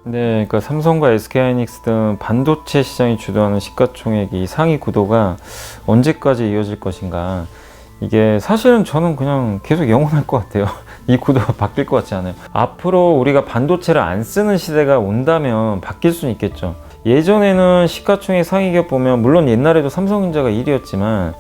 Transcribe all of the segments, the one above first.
네, 그러니까 삼성과 SK하이닉스 등 반도체 시장이 주도하는 시가총액이 상위 구도가 언제까지 이어질 것인가. 이게 사실은 저는 그냥 계속 영원할 것 같아요. 이 구도가 바뀔 것 같지 않아요. 앞으로 우리가 반도체를 안 쓰는 시대가 온다면 바뀔 수는 있겠죠. 예전에는 시가총액 상위 기업 보면 물론 옛날에도 삼성전자가 1위였지만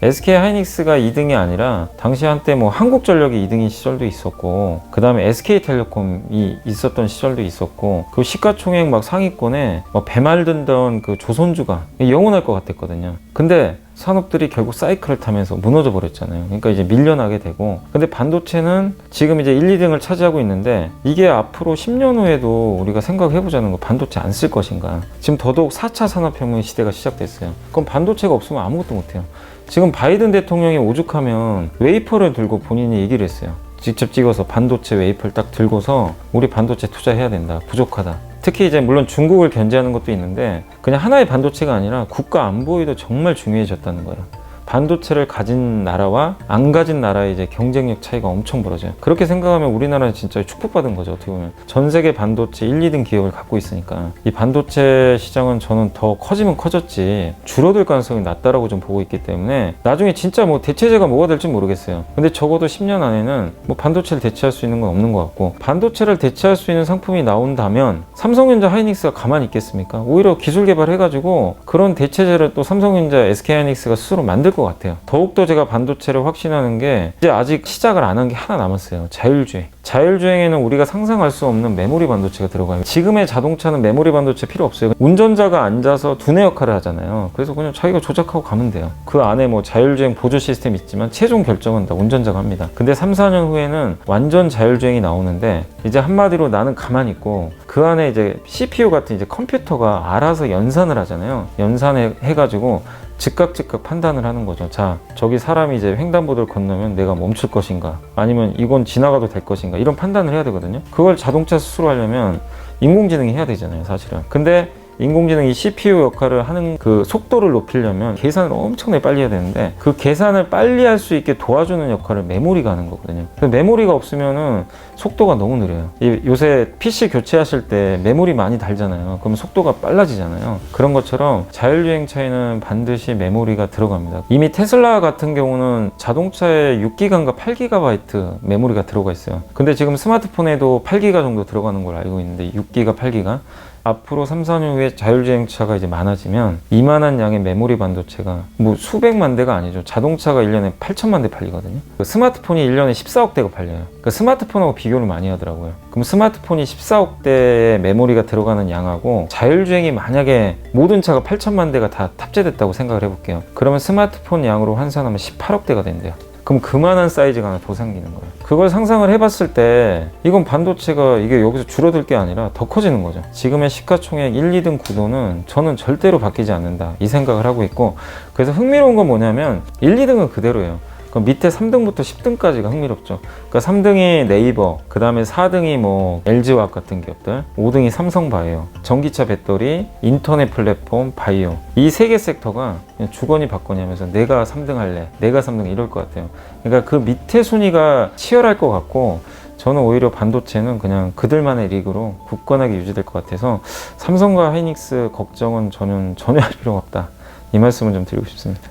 SK하이닉스가 2등이 아니라 당시 한때 뭐 한국전력이 2등인 시절도 있었고, 그 다음에 SK텔레콤이 있었던 시절도 있었고, 그 시가총액 막 상위권에 막 배말든던 그 조선주가 영원할 것 같았거든요. 근데 산업들이 결국 사이클을 타면서 무너져 버렸잖아요. 그러니까 이제 밀려나게 되고, 근데 반도체는 지금 이제 1, 2등을 차지하고 있는데 이게 앞으로 10년 후에도 우리가 생각해 보자는 거, 반도체 안 쓸 것인가. 지금 더더욱 4차 산업혁명 시대가 시작됐어요. 그럼 반도체가 없으면 아무것도 못해요. 지금 바이든 대통령이 오죽하면 웨이퍼를 들고 본인이 얘기를 했어요. 직접 찍어서 반도체 웨이퍼를 딱 들고서 우리 반도체 투자해야 된다, 부족하다. 특히 이제 물론 중국을 견제하는 것도 있는데 그냥 하나의 반도체가 아니라 국가 안보에도 정말 중요해졌다는 거예요. 반도체를 가진 나라와 안 가진 나라의 이제 경쟁력 차이가 엄청 벌어져요. 그렇게 생각하면 우리나라는 진짜 축복받은 거죠. 어떻게 보면 전 세계 반도체 1, 2등 기업을 갖고 있으니까 이 반도체 시장은 저는 더 커지면 커졌지 줄어들 가능성이 낮다라고 좀 보고 있기 때문에 나중에 진짜 뭐 대체제가 뭐가 될지 모르겠어요. 근데 적어도 10년 안에는 뭐 반도체를 대체할 수 있는 건 없는 것 같고, 반도체를 대체할 수 있는 상품이 나온다면 삼성전자, 하이닉스가 가만히 있겠습니까? 오히려 기술 개발해가지고 그런 대체제를 또 삼성전자, SK하이닉스가 스스로 만들 것 같아요. 더욱더 제가 반도체를 확신하는 게 이제 아직 시작을 안 한 게 하나 남았어요. 자율주행. 자율주행에는 우리가 상상할 수 없는 메모리 반도체가 들어가요. 지금의 자동차는 메모리 반도체 필요 없어요. 운전자가 앉아서 두뇌 역할을 하잖아요. 그래서 그냥 자기가 조작하고 가면 돼요. 그 안에 뭐 자율주행 보조 시스템이 있지만 최종 결정은 다 운전자가 합니다. 근데 3, 4년 후에는 완전 자율주행이 나오는데 이제 한마디로 나는 가만히 있고 그 안에 이제 CPU 같은 이제 컴퓨터가 알아서 연산을 하잖아요. 연산해가지고 즉각 판단을 하는 거죠. 자, 저기 사람이 이제 횡단보도를 건너면 내가 멈출 것인가, 아니면 이건 지나가도 될 것인가, 이런 판단을 해야 되거든요. 그걸 자동차 스스로 하려면 인공지능이 해야 되잖아요, 사실은. 근데 인공지능이 CPU 역할을 하는 그 속도를 높이려면 계산을 엄청나게 빨리 해야 되는데 그 계산을 빨리 할 수 있게 도와주는 역할을 메모리가 하는 거거든요. 그 메모리가 없으면은 속도가 너무 느려요. 요새 PC 교체하실 때 메모리 많이 달잖아요. 그럼 속도가 빨라지잖아요. 그런 것처럼 자율주행차에는 반드시 메모리가 들어갑니다. 이미 테슬라 같은 경우는 자동차에 6기가인가 8GB 메모리가 들어가 있어요. 근데 지금 스마트폰에도 8기가 정도 들어가는 걸 알고 있는데 6기가, 8기가. 앞으로 3, 4년 후에 자율주행차가 이제 많아지면 이만한 양의 메모리 반도체가 뭐 수백만 대가 아니죠. 자동차가 1년에 8천만 대 팔리거든요. 스마트폰이 1년에 14억 대가 팔려요. 그러니까 스마트폰하고 비교를 많이 하더라고요. 그럼 스마트폰이 14억 대의 메모리가 들어가는 양하고 자율주행이 만약에 모든 차가 8천만 대가 다 탑재됐다고 생각을 해볼게요. 그러면 스마트폰 양으로 환산하면 18억 대가 된대요. 그럼 그만한 사이즈가 하나 더 생기는 거예요. 그걸 상상을 해봤을 때 이건 반도체가 이게 여기서 줄어들 게 아니라 더 커지는 거죠. 지금의 시가총액 1, 2등 구도는 저는 절대로 바뀌지 않는다, 이 생각을 하고 있고, 그래서 흥미로운 건 뭐냐면 1, 2등은 그대로예요. 그럼 밑에 3등부터 10등까지가 흥미롭죠. 그러니까 3등이 네이버, 그 다음에 4등이 뭐 LG화학 같은 기업들, 5등이 삼성바이오, 전기차 배터리, 인터넷 플랫폼, 바이오. 이 세 개 섹터가 그냥 주거니 받거니 하면서 내가 3등 할래, 내가 3등 이럴 것 같아요. 그러니까 그 밑에 순위가 치열할 것 같고, 저는 오히려 반도체는 그냥 그들만의 리그로 굳건하게 유지될 것 같아서 삼성과 하이닉스 걱정은 저는 전혀 할 필요가 없다, 이 말씀을 좀 드리고 싶습니다.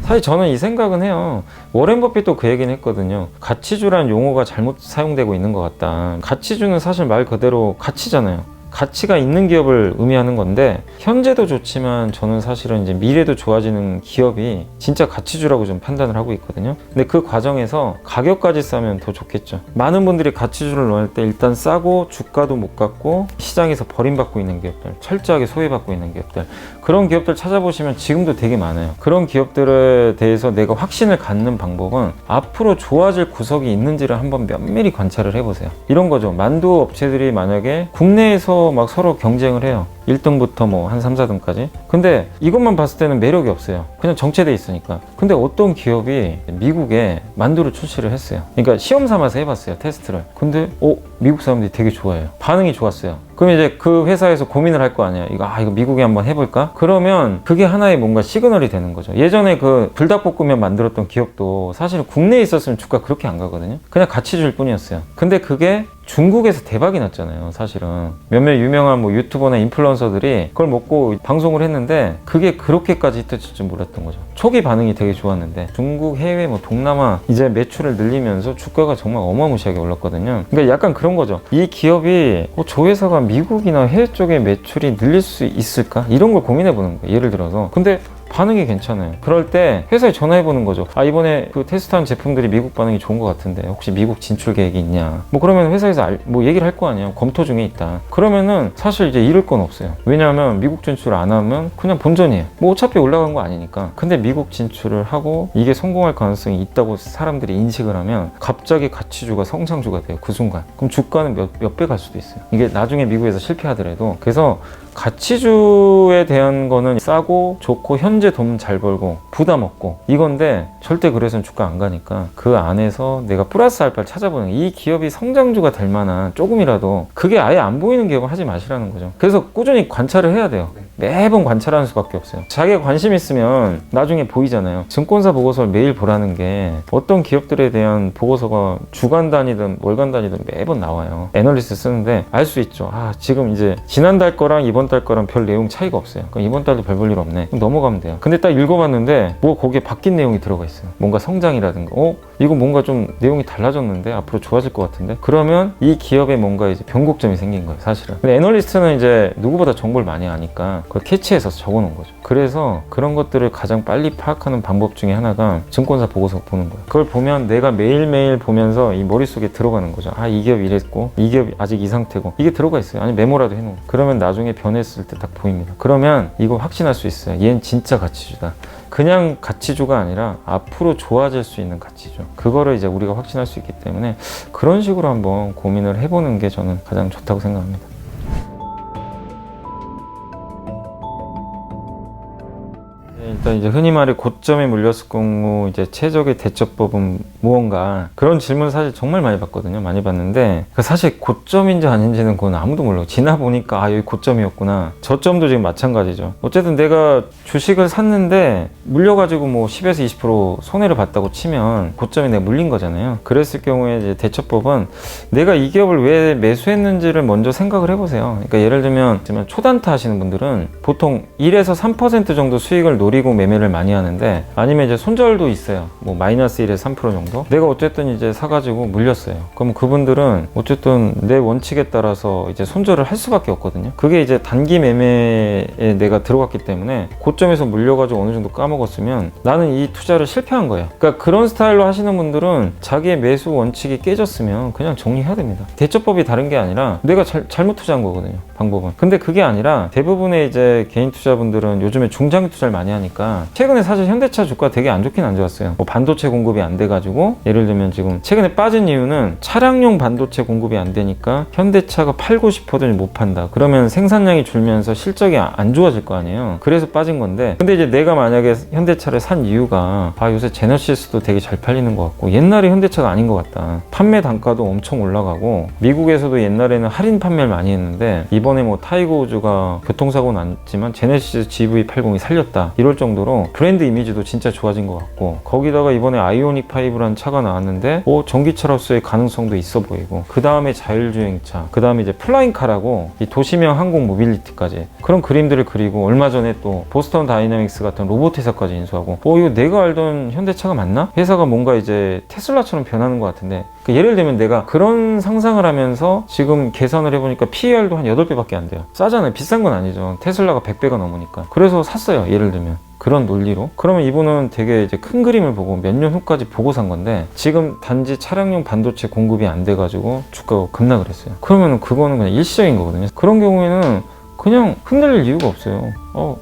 사실 저는 이 생각은 해요. 워렌 버핏도 그 얘기는 했거든요. 가치주라는 용어가 잘못 사용되고 있는 것 같다. 가치주는 사실 말 그대로 가치잖아요. 가치가 있는 기업을 의미하는 건데, 현재도 좋지만 저는 사실은 이제 미래도 좋아지는 기업이 진짜 가치주라고 좀 판단을 하고 있거든요. 근데 그 과정에서 가격까지 싸면 더 좋겠죠. 많은 분들이 가치주를 넣을 때 일단 싸고 주가도 못 갖고 시장에서 버림받고 있는 기업들, 철저하게 소외받고 있는 기업들, 그런 기업들 찾아보시면 지금도 되게 많아요. 그런 기업들에 대해서 내가 확신을 갖는 방법은 앞으로 좋아질 구석이 있는지를 한번 면밀히 관찰을 해보세요. 이런 거죠. 만두 업체들이 만약에 국내에서 막 서로 경쟁을 해요. 1등부터 뭐 한 3, 4등까지. 근데 이것만 봤을 때는 매력이 없어요. 그냥 정체돼 있으니까. 근데 어떤 기업이 미국에 만두를 출시를 했어요. 그러니까 시험 삼아서 해봤어요, 테스트를. 근데 미국 사람들이 되게 좋아해요. 반응이 좋았어요. 그럼 이제 그 회사에서 고민을 할 거 아니에요. 이거 미국에 한번 해볼까? 그러면 그게 하나의 뭔가 시그널이 되는 거죠. 예전에 그 불닭볶음면 만들었던 기업도 사실은 국내에 있었으면 주가 그렇게 안 가거든요. 그냥 같이 줄 뿐이었어요. 근데 그게 중국에서 대박이 났잖아요, 사실은. 몇몇 유명한 뭐 유튜버나 인플루언서들이 그걸 먹고 방송을 했는데 그게 그렇게까지 히트칠 줄 몰랐던 거죠. 초기 반응이 되게 좋았는데 중국, 해외, 뭐 동남아 이제 매출을 늘리면서 주가가 정말 어마무시하게 올랐거든요. 그러니까 약간 그런 거죠. 이 기업이 저 회사가 미국이나 해외 쪽에 매출이 늘릴 수 있을까? 이런 걸 고민해 보는 거예요, 예를 들어서. 근데 반응이 괜찮아요. 그럴 때 회사에 전화해 보는 거죠. 이번에 그 테스트한 제품들이 미국 반응이 좋은 것 같은데 혹시 미국 진출 계획이 있냐? 뭐 그러면 회사에서 뭐 얘기를 할 거 아니에요. 검토 중에 있다. 그러면은 사실 이제 잃을 건 없어요. 왜냐하면 미국 진출 안 하면 그냥 본전이에요. 뭐 어차피 올라간 거 아니니까. 근데 미국 진출을 하고 이게 성공할 가능성이 있다고 사람들이 인식을 하면 갑자기 가치주가 성장주가 돼요. 그 순간. 그럼 주가는 몇 배 갈 수도 있어요. 이게 나중에 미국에서 실패하더라도. 그래서 가치주에 대한 거는 싸고 좋고 현재 돈 잘 벌고 부담 없고 이건데 절대 그래서는 주가 안 가니까 그 안에서 내가 플러스 알파를 찾아보는 이 기업이 성장주가 될 만한 조금이라도 그게 아예 안 보이는 기업은 하지 마시라는 거죠. 그래서 꾸준히 관찰을 해야 돼요. 매번 관찰하는 수밖에 없어요. 자기가 관심 있으면 나중에 보이잖아요. 증권사 보고서를 매일 보라는 게 어떤 기업들에 대한 보고서가 주간 단위든 월간 단위든 매번 나와요. 애널리스트 쓰는데 알 수 있죠. 지금 이제 지난달 거랑 이번 달 거랑 별 내용 차이가 없어요. 그럼 이번 달도 별 볼 일 없네. 그럼 넘어가면 돼요. 근데 딱 읽어봤는데 뭐 거기에 바뀐 내용이 들어가 있어요. 뭔가 성장이라든가 이거 뭔가 좀 내용이 달라졌는데 앞으로 좋아질 것 같은데 그러면 이 기업에 뭔가 이제 변곡점이 생긴 거예요, 사실은. 근데 애널리스트는 이제 누구보다 정보를 많이 아니까 그걸 캐치해서 적어놓은 거죠. 그래서 그런 것들을 가장 빨리 파악하는 방법 중에 하나가 증권사 보고서 보는 거예요. 그걸 보면 내가 매일매일 보면서 이 머릿속에 들어가는 거죠. 이 기업 이랬고 이 기업 아직 이 상태고 이게 들어가 있어요. 아니 메모라도 해놓은 거. 그러면 나중에 변했을 때 딱 보입니다. 그러면 이거 확신할 수 있어요. 얘는 진짜 가치주다. 그냥 가치주가 아니라 앞으로 좋아질 수 있는 가치주. 그거를 이제 우리가 확신할 수 있기 때문에 그런 식으로 한번 고민을 해보는 게 저는 가장 좋다고 생각합니다. 일단 이제 흔히 말해 고점에 물렸을 경우 이제 최적의 대처법은 무언가 그런 질문 사실 정말 많이 받거든요. 많이 받는데 사실 고점인지 아닌지는 그건 아무도 몰라요. 지나 보니까 여기 고점이었구나. 저점도 지금 마찬가지죠. 어쨌든 내가 주식을 샀는데 물려가지고 뭐 10에서 20% 손해를 봤다고 치면 고점에 내가 물린 거잖아요. 그랬을 경우에 이제 대처법은 내가 이 기업을 왜 매수했는지를 먼저 생각을 해보세요. 그러니까 예를 들면 초단타 하시는 분들은 보통 1에서 3% 정도 수익을 노리고 매매를 많이 하는데 아니면 이제 손절도 있어요. 뭐 마이너스 1에서 3% 정도. 내가 어쨌든 이제 사가지고 물렸어요. 그럼 그분들은 어쨌든 내 원칙에 따라서 이제 손절을 할 수밖에 없거든요. 그게 이제 단기 매매에 내가 들어갔기 때문에 고점에서 물려가지고 어느 정도 까먹었으면 나는 이 투자를 실패한 거예요. 그러니까 그런 스타일로 하시는 분들은 자기의 매수 원칙이 깨졌으면 그냥 정리해야 됩니다. 대처법이 다른 게 아니라 내가 잘못 투자한 거거든요. 방법은. 근데 그게 아니라 대부분의 이제 개인 투자분들은 요즘에 중장기 투자를 많이 하니까 최근에 사실 현대차 주가 되게 안 좋긴 안 좋았어요. 뭐 반도체 공급이 안 돼가지고 예를 들면 지금 최근에 빠진 이유는 차량용 반도체 공급이 안 되니까 현대차가 팔고 싶어도 못 판다. 그러면 생산량이 줄면서 실적이 안 좋아질 거 아니에요. 그래서 빠진 건데 근데 이제 내가 만약에 현대차를 산 이유가 요새 제너시스도 되게 잘 팔리는 것 같고 옛날에 현대차가 아닌 것 같다. 판매 단가도 엄청 올라가고 미국에서도 옛날에는 할인 판매를 많이 했는데 이번에 뭐 타이거 우즈가 교통사고 났지만 제네시스 GV80이 살렸다. 이럴 정도로 브랜드 이미지도 진짜 좋아진 것 같고 거기다가 이번에 아이오닉 5라는 차가 나왔는데 전기차로서의 가능성도 있어 보이고 그 다음에 자율주행차 그 다음에 이제 플라잉카라고 이 도시명 항공 모빌리티까지 그런 그림들을 그리고 얼마 전에 또 보스턴 다이내믹스 같은 로봇 회사까지 인수하고 이거 내가 알던 현대차가 맞나? 회사가 뭔가 이제 테슬라처럼 변하는 것 같은데 예를 들면 내가 그런 상상을 하면서 지금 계산을 해보니까 PER도 한 8배밖에 안 돼요. 싸잖아요. 비싼 건 아니죠. 테슬라가 100배가 넘으니까. 그래서 샀어요. 예를 들면. 그런 논리로. 그러면 이분은 되게 이제 큰 그림을 보고 몇 년 후까지 보고 산 건데 지금 단지 차량용 반도체 공급이 안 돼가지고 주가가 급락을 했어요. 그러면 그거는 그냥 일시적인 거거든요. 그런 경우에는 그냥 흔들릴 이유가 없어요.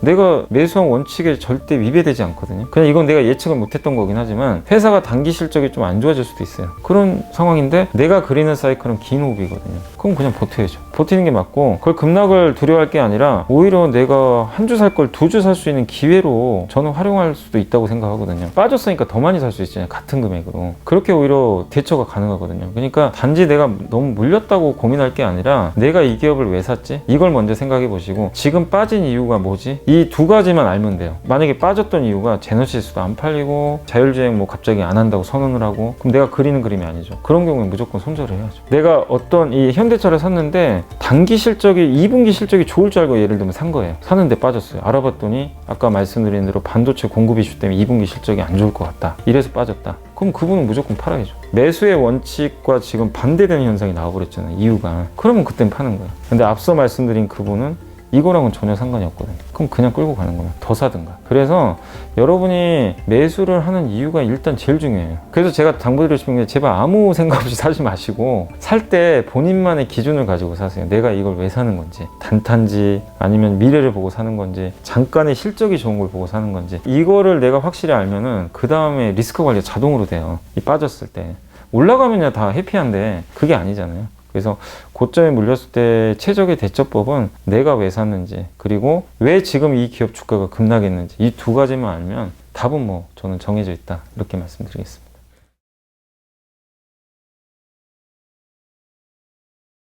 내가 매수한 원칙에 절대 위배되지 않거든요. 그냥 이건 내가 예측을 못했던 거긴 하지만 회사가 단기 실적이 좀 안 좋아질 수도 있어요. 그런 상황인데 내가 그리는 사이클은 긴 호흡이거든요. 그럼 그냥 버텨야죠. 버티는 게 맞고 그걸 급락을 두려워할 게 아니라 오히려 내가 한 주 살 걸 두 주 살 수 있는 기회로 저는 활용할 수도 있다고 생각하거든요. 빠졌으니까 더 많이 살 수 있잖아요. 같은 금액으로. 그렇게 오히려 대처가 가능하거든요. 그러니까 단지 내가 너무 물렸다고 고민할 게 아니라 내가 이 기업을 왜 샀지? 이걸 먼저 생각해 보시고 지금 빠진 이유가 뭐지? 이 두 가지만 알면 돼요. 만약에 빠졌던 이유가 제너시스도 안 팔리고 자율주행 뭐 갑자기 안 한다고 선언을 하고 그럼 내가 그리는 그림이 아니죠. 그런 경우에 무조건 손절을 해야죠. 내가 어떤 이 현대차를 샀는데 단기 실적이 2분기 실적이 좋을 줄 알고 예를 들면 산 거예요. 사는데 빠졌어요. 알아봤더니 아까 말씀드린 대로 반도체 공급 이슈 때문에 2분기 실적이 안 좋을 것 같다. 이래서 빠졌다. 그럼 그분은 무조건 팔아야죠. 매수의 원칙과 지금 반대되는 현상이 나와버렸잖아요. 이유가. 그러면 그땐 파는 거예요. 근데 앞서 말씀드린 그분은 이거랑은 전혀 상관이 없거든요. 그럼 그냥 끌고 가는 거예요. 더 사든가. 그래서 여러분이 매수를 하는 이유가 일단 제일 중요해요. 그래서 제가 당부드리고 싶은 게 제발 아무 생각 없이 사지 마시고 살 때 본인만의 기준을 가지고 사세요. 내가 이걸 왜 사는 건지, 단타인지 아니면 미래를 보고 사는 건지 잠깐의 실적이 좋은 걸 보고 사는 건지 이거를 내가 확실히 알면은 그 다음에 리스크 관리가 자동으로 돼요. 이 빠졌을 때 올라가면야 다 해피한데 그게 아니잖아요. 그래서 고점에 물렸을 때 최적의 대처법은 내가 왜 샀는지 그리고 왜 지금 이 기업 주가가 급락했는지 이 두 가지만 알면 답은 뭐 저는 정해져 있다 이렇게 말씀드리겠습니다.